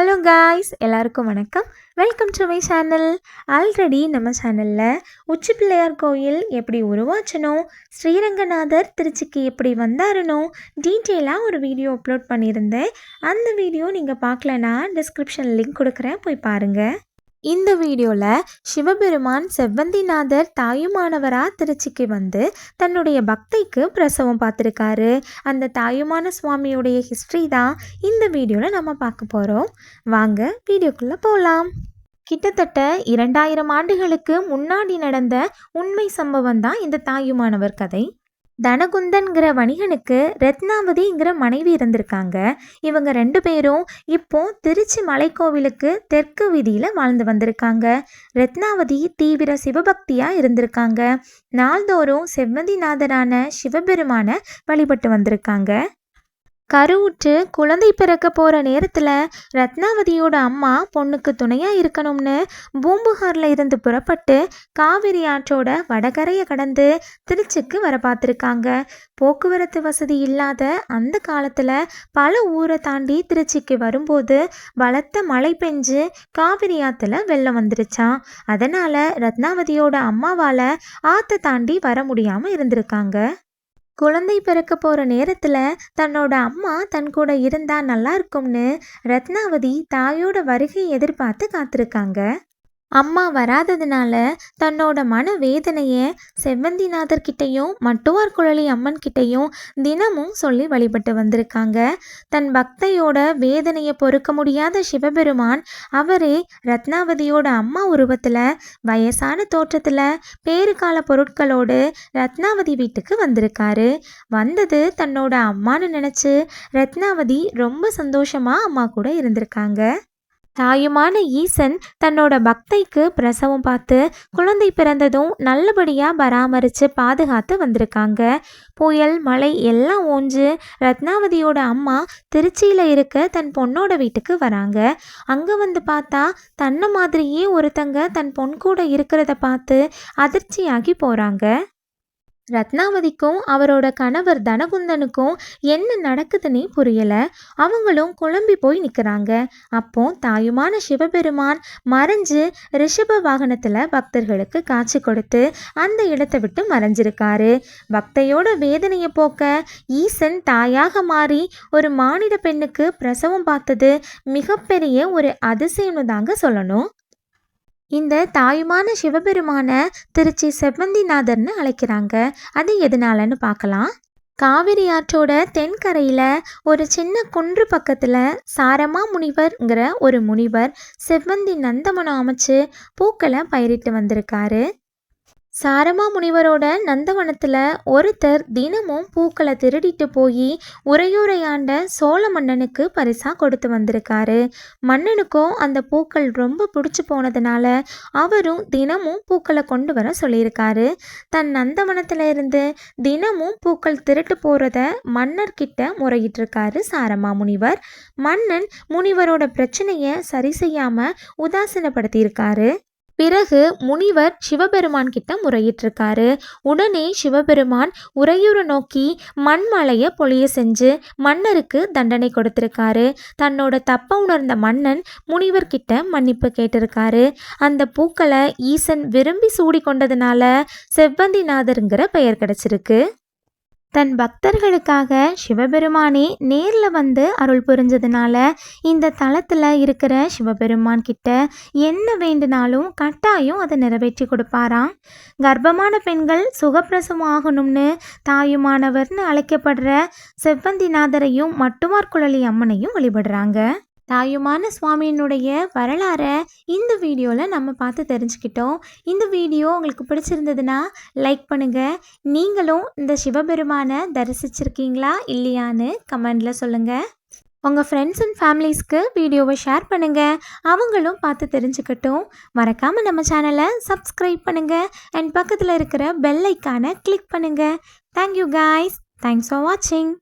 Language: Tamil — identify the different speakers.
Speaker 1: ஹலோ காய்ஸ், எல்லாருக்கும் வணக்கம். Welcome to my channel. Already நம்ம சேனலில் உச்சி பிள்ளையார் கோயில் எப்படி உருவாச்சனோ, ஸ்ரீரங்கநாதர் திருச்சிக்கு எப்படி வந்தாருனோ டீட்டெயிலாக ஒரு வீடியோ அப்லோட் பண்ணியிருந்தேன். அந்த வீடியோ நீங்கள் பார்க்கலன்னா டிஸ்கிரிப்ஷன் லிங்க் கொடுக்குறேன், போய் பாருங்கள். இந்த வீடியோவில் சிவபெருமான் செவ்வந்திநாதர் தாயுமானவராக திருச்சிக்கு வந்து தன்னுடைய பக்தைக்கு பிரசவம் பார்த்துருக்காரு. அந்த தாயுமான சுவாமியுடைய ஹிஸ்ட்ரி தான் இந்த வீடியோவில் நம்ம பார்க்க போகிறோம். வாங்க வீடியோக்குள்ளே போகலாம். கிட்டத்தட்ட 2000 ஆண்டுகளுக்கு முன்னாடி நடந்த உண்மை சம்பவம் தான் இந்த தாயுமானவர் கதை. தனகுந்தன்கிற வணிகனுக்கு ரத்னாவதிங்கிற மனைவி இருந்திருக்காங்க. இவங்க 2 பேரும் இப்போ திருச்சி மலைக்கோவிலுக்கு தெற்கு வீதியில் வாழ்ந்து வந்திருக்காங்க. ரத்னாவதி தீவிர சிவபக்தியாக இருந்திருக்காங்க. நாள்தோறும் செவ்வந்திநாதரான சிவபெருமான வழிபட்டு வந்திருக்காங்க. கருவுற்று குழந்தை பிறக்க போகிற நேரத்தில் ரத்னாவதியோட அம்மா பொண்ணுக்கு துணையாக இருக்கணும்னு பூம்புகாரில் இருந்து புறப்பட்டு காவிரி ஆற்றோட வடகரையை கடந்து திருச்சிக்கு வர பார்த்துருக்காங்க. போக்குவரத்து வசதி இல்லாத அந்த காலத்தில் பல ஊரை தாண்டி திருச்சிக்கு வரும்போது பலத்த மழை பெஞ்சு காவிரி ஆற்றுல வெள்ளம் வந்துருச்சான். அதனால் ரத்னாவதியோட அம்மாவால் ஆற்றை தாண்டி வர முடியாமல் இருந்திருக்காங்க. குழந்தை பிறக்க போகிற நேரத்தில் தன்னோட அம்மா தன் கூட இருந்தால் நல்லா இருக்கும்னு ரத்னாவதி தாயோட வருகை எதிர்பார்த்து காத்திருக்காங்க. அம்மா வராததுனால தன்னோட மன வேதனையை செவ்வந்திநாதர்கிட்டையும் மட்டுவார் குழலி அம்மன் கிட்டையும் தினமும் சொல்லி வழிபட்டு வந்திருக்காங்க. தன் பக்தையோட வேதனையை பொறுக்க முடியாத சிவபெருமான் அவரே ரத்னாவதியோட அம்மா உருவத்தில் வயசான தோற்றத்தில் பேறுகால பொருட்களோடு ரத்னாவதி வீட்டுக்கு வந்திருக்காரு. வந்தது தன்னோட அம்மான்னு நினச்சி ரத்னாவதி ரொம்ப சந்தோஷமாக அம்மா கூட இருந்திருக்காங்க. தாயுமான ஈசன் தன்னோட பக்தைக்கு பிரசவம் பார்த்து குழந்தை பிறந்ததும் நல்லபடியாக பராமரித்து பாதுகாத்து வந்திருக்காங்க. புயல் மழை எல்லாம் ஓஞ்சு ரத்னாவதியோட அம்மா திருச்சியில் இருக்க தன் பொண்ணோட வீட்டுக்கு வராங்க. அங்கே வந்து பார்த்தா தன்னை மாதிரியே ஒருத்தங்க தன் பொன் கூட இருக்கிறத பார்த்து அதிர்ச்சியாகி போகிறாங்க. ரத்னாவதிக்கும் அவரோட கணவர் தனகுந்தனுக்கும் என்ன நடக்குதுன்னே புரியலை. அவங்களும் குழம்பி போய் நிற்கிறாங்க. அப்போ தாயுமான சிவபெருமான் மறைஞ்சு ரிஷப வாகனத்தில் பக்தர்களுக்கு காட்சி கொடுத்து அந்த இடத்தை விட்டு மறைஞ்சிருக்காரு. பக்தையோட வேதனையை போக்க ஈசன் தாயாக மாறி ஒரு மானிட பெண்ணுக்கு பிரசவம் பார்த்தது மிகப்பெரிய ஒரு அதிசயம்னு தாங்க சொல்லணும். இந்த தாயுமான சிவபெருமான திருச்சி செவ்வந்திநாதர்னு அழைக்கிறாங்க. அது எதனாலன்னு பார்க்கலாம். காவிரி ஆற்றோட தென்கரையில் ஒரு சின்ன குன்று பக்கத்தில் சாரமா முனிவர்ங்கிற ஒரு முனிவர் செவ்வந்தி நந்தவனம் அமைச்சு பூக்களை பயிரிட்டு வந்திருக்காரு. சாரமா முனிவரோட நந்தவனத்தில் ஒருத்தர் தினமும் பூக்களை திருடிட்டு போய் உறையூரையாண்ட சோழ மன்னனுக்கு பரிசாக கொடுத்து வந்திருக்காரு. மன்னனுக்கும் அந்த பூக்கள் ரொம்ப பிடிச்சி போனதுனால அவரும் தினமும் பூக்களை கொண்டு வர சொல்லியிருக்காரு. தன் நந்தவனத்தில் இருந்து தினமும் பூக்கள் திருட்டு போகிறத மன்னர்கிட்ட முறையிட்டிருக்காரு சாரமா முனிவர். மன்னன் முனிவரோட பிரச்சனையை சரி செய்யாமல் உதாசீனப்படுத்தியிருக்காரு. பிறகு முனிவர் சிவபெருமான் கிட்ட முறையிட்டிருக்காரு. உடனே சிவபெருமான் உறையூரை நோக்கி மண்மலையை பொழிய செஞ்சு மன்னருக்கு தண்டனை கொடுத்திருக்காரு. தன்னோட தப்ப உணர்ந்த மன்னன் முனிவர்கிட்ட மன்னிப்பு கேட்டிருக்காரு. அந்த பூக்களை ஈசன் விரும்பி சூடி கொண்டதுனால செவ்வந்திநாதருங்கிற பெயர் கிடைச்சிருக்கு. தன் பக்தர்களுக்காக சிவபெருமானே நேரில் வந்து அருள் புரிஞ்சதுனால இந்த தலத்தில் இருக்கிற சிவபெருமான் கிட்ட என்ன வேண்டுனாலும் கட்டாயம் அதை நிறைவேற்றி கொடுப்பாராம். கர்ப்பமான பெண்கள் சுகப்பிரசவம் ஆகணும்னு தாயுமானவர்னு அழைக்கப்படுற செவ்வந்திநாதரையும் மட்டுவார் குழலி அம்மனையும் வழிபடுறாங்க. தாயுமான சுவாமியினுடைய வரலாறை இந்த வீடியோவில் நம்ம பார்த்து தெரிஞ்சுக்கிட்டோம். இந்த வீடியோ உங்களுக்கு பிடிச்சிருந்ததுன்னா லைக் பண்ணுங்கள். நீங்களும் இந்த சிவபெருமானை தரிசிச்சிருக்கீங்களா இல்லையான்னு கமெண்டில் சொல்லுங்கள். உங்கள் ஃப்ரெண்ட்ஸ் அண்ட் ஃபேமிலிஸ்க்கு வீடியோவை ஷேர் பண்ணுங்கள். அவங்களும் பார்த்து தெரிஞ்சுக்கட்டும். மறக்காமல் நம்ம சேனலை சப்ஸ்கிரைப் பண்ணுங்கள் அண்ட் பக்கத்தில் இருக்கிற பெல் ஐக்கானை கிளிக் பண்ணுங்கள். Thank you guys. தேங்க்ஸ் ஃபார் வாட்சிங்.